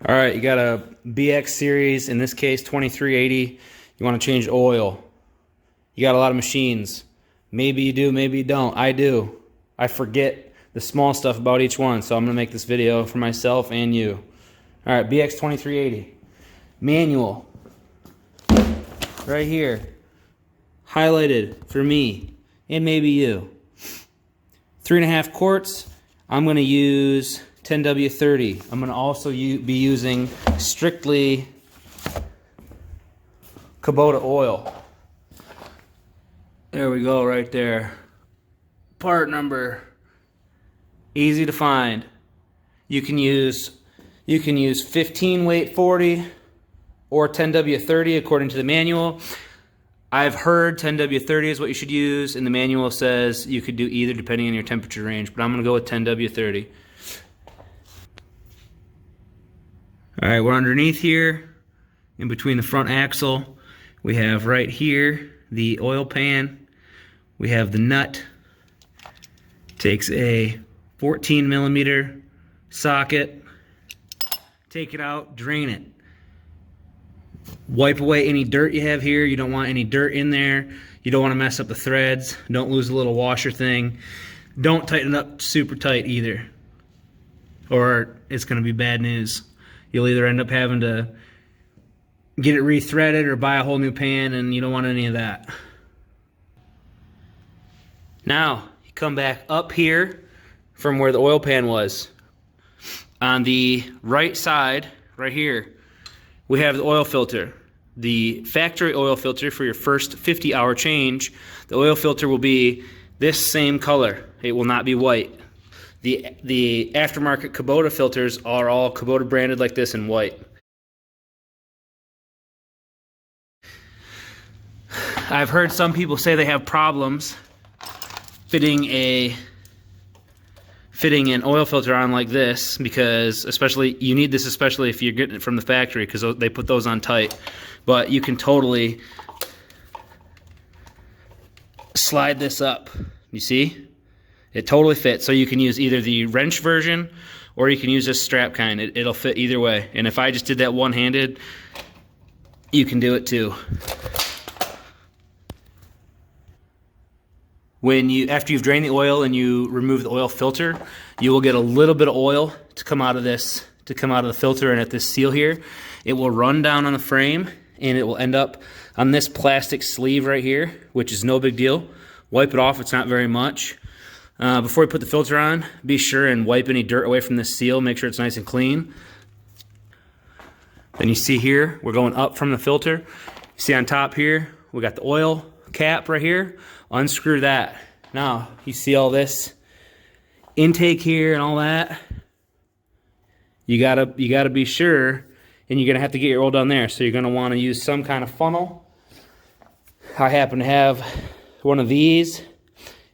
All right, you got a BX series, in this case 2380. You want to change oil. You got a lot of machines. Maybe you do, maybe you don't. I do. I forget the small stuff about each one, so I'm going to make this video for myself and you. All right, BX 2380. Manual. Right here. Highlighted for me and maybe you. 3.5 quarts. I'm going to use 10W30. I'm going to also be using strictly Kubota oil. There we go, right there. Part number, easy to find. You can use 15 weight 40 or 10W30 according to the manual. I've heard 10W30 is what you should use, and the manual says you could do either depending on your temperature range, but I'm going to go with 10W30. Alright, we're underneath here, in between the front axle. We have right here the oil pan. We have the nut. Takes a 14mm socket. Take it out, drain it. Wipe away any dirt you have here. You don't want any dirt in there. You don't want to mess up the threads. Don't lose the little washer thing. Don't tighten it up super tight either, or it's going to be bad news. You'll either end up having to get it rethreaded or buy a whole new pan, and you don't want any of that. Now, you come back up here from where the oil pan was. On the right side, right here, we have the oil filter. The factory oil filter for your first 50-hour change. The oil filter will be this same color. It will not be white. The aftermarket Kubota filters are all Kubota branded like this in white. I've heard some people say they have problems fitting an oil filter on like this, because especially you need this especially if you're getting it from the factory, because they put those on tight. But you can totally slide this up. You see? It totally fits. So you can use either the wrench version or you can use this strap kind. It'll fit either way. And if I just did that one-handed, you can do it too. After you've drained the oil and you remove the oil filter, you will get a little bit of oil to come out of the filter and at this seal here. It will run down on the frame and it will end up on this plastic sleeve right here, which is no big deal. Wipe it off, it's not very much. Before you put the filter on, be sure and wipe any dirt away from this seal. Make sure it's nice and clean. Then you see here, we're going up from the filter. You see on top here, we got the oil cap right here. Unscrew that. Now, you see all this intake here and all that. You gotta be sure, and you're gonna have to get your oil down there. So you're gonna want to use some kind of funnel. I happen to have one of these,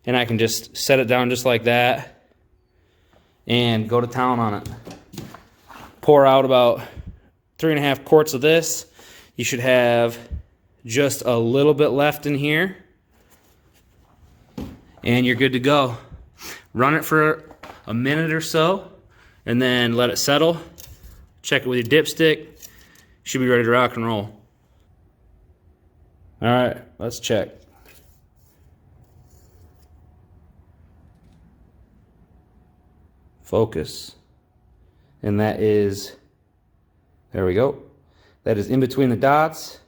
and I can just set it down just like that and go to town on it. Pour out about 3.5 quarts of this. You should have just a little bit left in here, and you're good to go. Run it for a minute or so, and then let it settle. Check it with your dipstick. Should be ready to rock and roll. All right, let's check. Focus. And that is, there we go. That is in between the dots.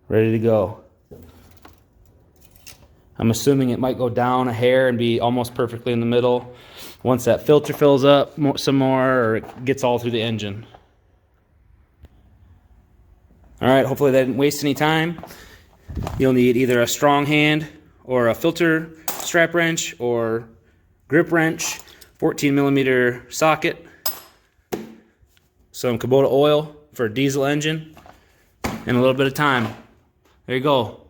Ready to go. I'm assuming it might go down a hair and be almost perfectly in the middle once that filter fills up some more, or it gets all through the engine. All right, hopefully that didn't waste any time. You'll need either a strong hand or a filter strap wrench or grip wrench, 14mm socket, some Kubota oil for a diesel engine, and a little bit of time. There you go.